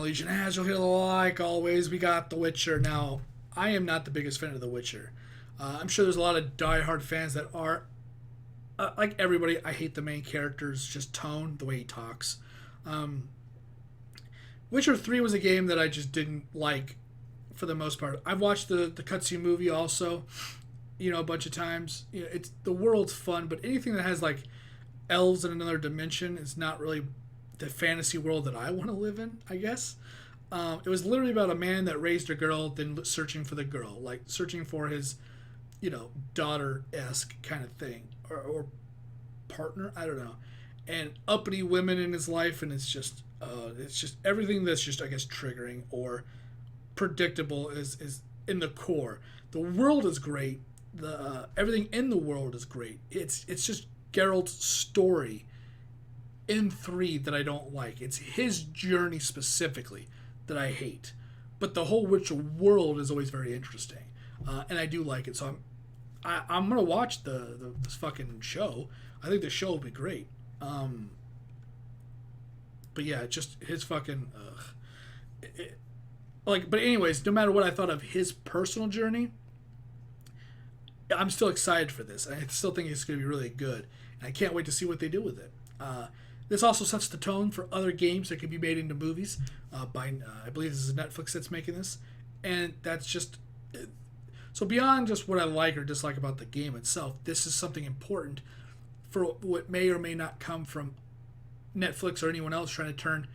Legion. As you'll hear, like always, we got The Witcher. Now, I am not the biggest fan of The Witcher. I'm sure there's a lot of diehard fans that are. Like everybody, I hate the main character's just tone, the way he talks. Witcher 3 was a game that I just didn't like for the most part. I've watched the cutscene movie also, a bunch of times. It's the world's fun, but anything that has like elves in another dimension is not really the fantasy world that I want to live in, I guess. It was literally about a man that raised a girl, then searching for the girl, like searching for his, daughter-esque kind of thing, or partner, I don't know, and uppity women in his life, and it's just everything that's just, I guess, triggering or predictable is in the core. The world is great. The everything in the world is great. It's just Geralt's story in 3 that I don't like. It's his journey specifically that I hate. But the whole Witcher world is always very interesting, and I do like it. So I'm gonna watch this fucking show. I think the show will be great. But yeah, just his fucking But anyways, no matter what I thought of his personal journey, I'm still excited for this. I still think it's going to be really good, and I can't wait to see what they do with it. This also sets the tone for other games that could be made into movies. I believe this is Netflix that's making this, and that's just so beyond just what I like or dislike about the game itself. This is something important for what may or may not come from Netflix or anyone else trying to turn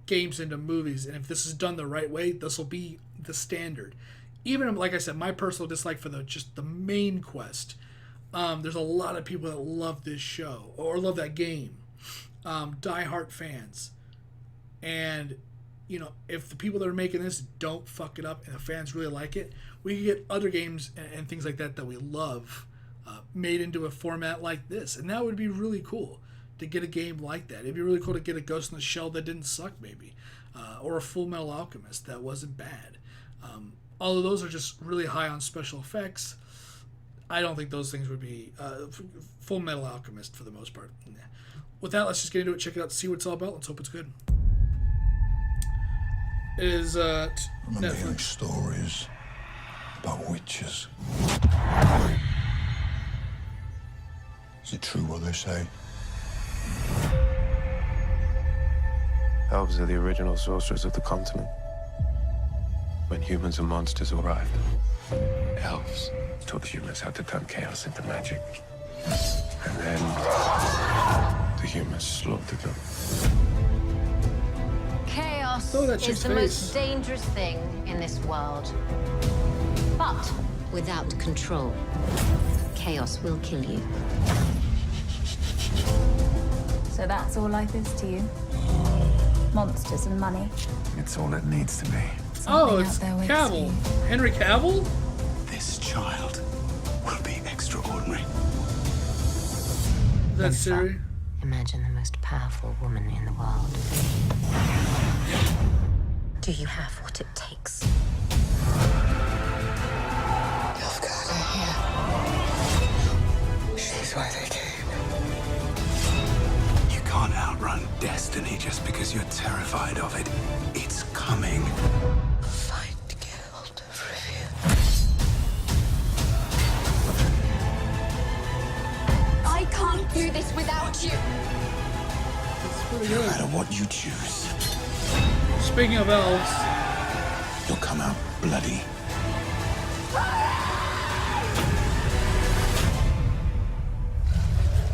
games into movies. And if this is done the right way, this will be the standard. Even like I said, my personal dislike for the main quest. There's a lot of people that love this show or love that game. Die-hard fans. And, if the people that are making this don't fuck it up and the fans really like it, we can get other games and things like that we love made into a format like this. And that would be really cool to get a game like that. It'd be really cool to get a Ghost in the Shell that didn't suck, maybe. Or a Full Metal Alchemist that wasn't bad. Although those are just really high on special effects, I don't think those things would be Full Metal Alchemist for the most part. With that, let's just get into it, check it out, see what it's all about. Let's hope it's good. It is Remember hearing Netflix. stories about witches. Is it true what they say? Elves are the original sorcerers of the continent. When humans and monsters arrived, elves taught humans how to turn chaos into magic. And then the humans slaughtered them. Chaos Oh, that is chick's the face. most dangerous thing in this world. But without control, chaos will kill you. So that's all life is to you? Monsters and money? It's all it needs to be. Oh, Something it's out there waits Cavill. for you. Henry Cavill? This child will be extraordinary. That's Siri. Imagine the most powerful woman in the world. Do you have what it takes? You've got her here. She's why they came. You can't outrun destiny just because you're terrified of it. It's coming. Find Geralt of Rivia. I can't do this without you. It's pretty No good. matter what you choose, Speaking of elves, you'll come out bloody.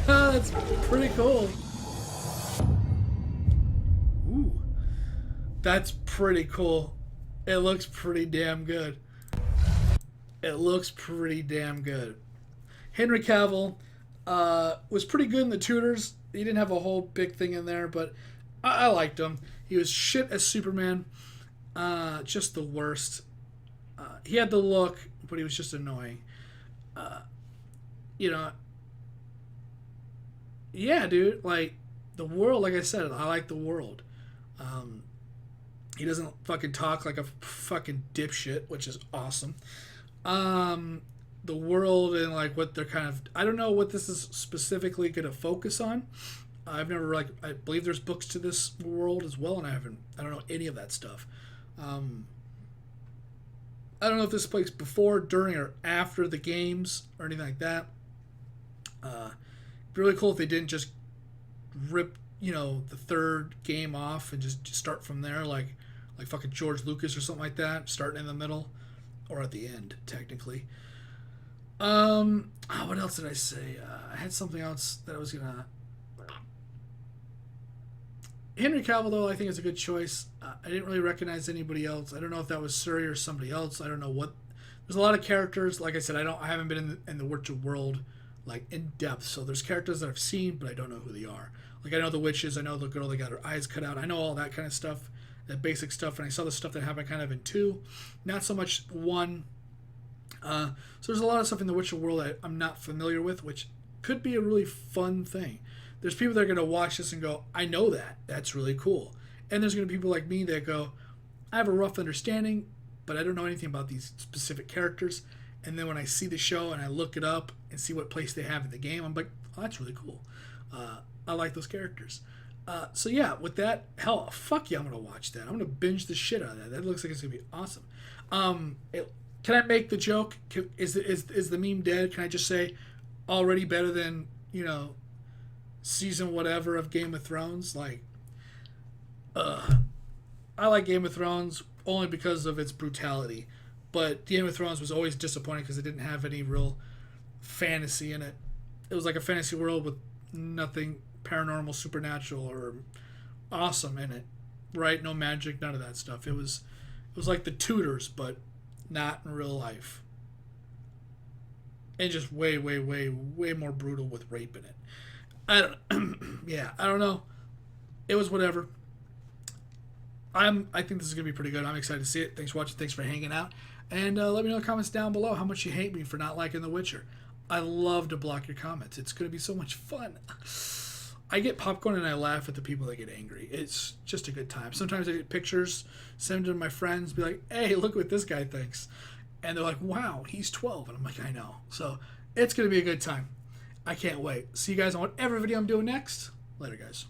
that's pretty cool. Ooh. That's pretty cool. It looks pretty damn good. It looks pretty damn good. Henry Cavill was pretty good in The Tudors. He didn't have a whole big thing in there, but I liked him. He was shit as Superman. Just the worst. He had the look, but he was just annoying. Yeah, dude. Like, the world, like I said, I like the world. He doesn't fucking talk like a fucking dipshit, which is awesome. The world and like what they're kind of, I don't know what this is specifically going to focus on. I've never I believe there's books to this world as well, and I don't know any of that stuff. I don't know if this plays before, during, or after the games or anything like that. It'd be really cool if they didn't just rip, the third game off and just start from there, like fucking George Lucas or something like that, starting in the middle or at the end, technically. What else did I say? I had something else that I was gonna. Henry Cavill, though, I think is a good choice. I didn't really recognize anybody else. I don't know if that was Suri or somebody else. I don't know what. There's a lot of characters. Like I said, I haven't been in the Witcher world in depth. So there's characters that I've seen, but I don't know who they are. Like I know the witches. I know the girl that got her eyes cut out. I know all that kind of stuff, that basic stuff. And I saw the stuff that happened kind of in 2, not so much 1. So there's a lot of stuff in the Witcher world that I'm not familiar with, which could be a really fun thing. There's people that are going to watch this and go, I know that. That's really cool. And there's going to be people like me that go, I have a rough understanding, but I don't know anything about these specific characters. And then when I see the show and I look it up and see what place they have in the game, I'm like, oh, that's really cool. I like those characters. So yeah, with that, hell, fuck yeah, I'm going to watch that. I'm going to binge the shit out of that. That looks like it's going to be awesome. Can I make the joke? Is the meme dead? Can I just say, already better than, season whatever of Game of Thrones? I like Game of Thrones only because of its brutality, but Game of Thrones was always disappointing because it didn't have any real fantasy in it. It was like a fantasy world with nothing paranormal, supernatural, or awesome in it, right? No magic, none of that stuff. It was like the Tudors, but not in real life, and just way, way, way, way more brutal with rape in it. I don't know. It was whatever. I think this is gonna be pretty good. I'm excited to see it. Thanks for watching. Thanks for hanging out. And let me know in the comments down below how much you hate me for not liking The Witcher. I love to block your comments. It's gonna be so much fun. I get popcorn and I laugh at the people that get angry. It's just a good time. Sometimes I get pictures, send them to my friends, be like, hey, look what this guy thinks. And they're like, wow, he's 12. And I'm like, I know. So it's gonna be a good time. I can't wait. See you guys on whatever video I'm doing next. Later, guys.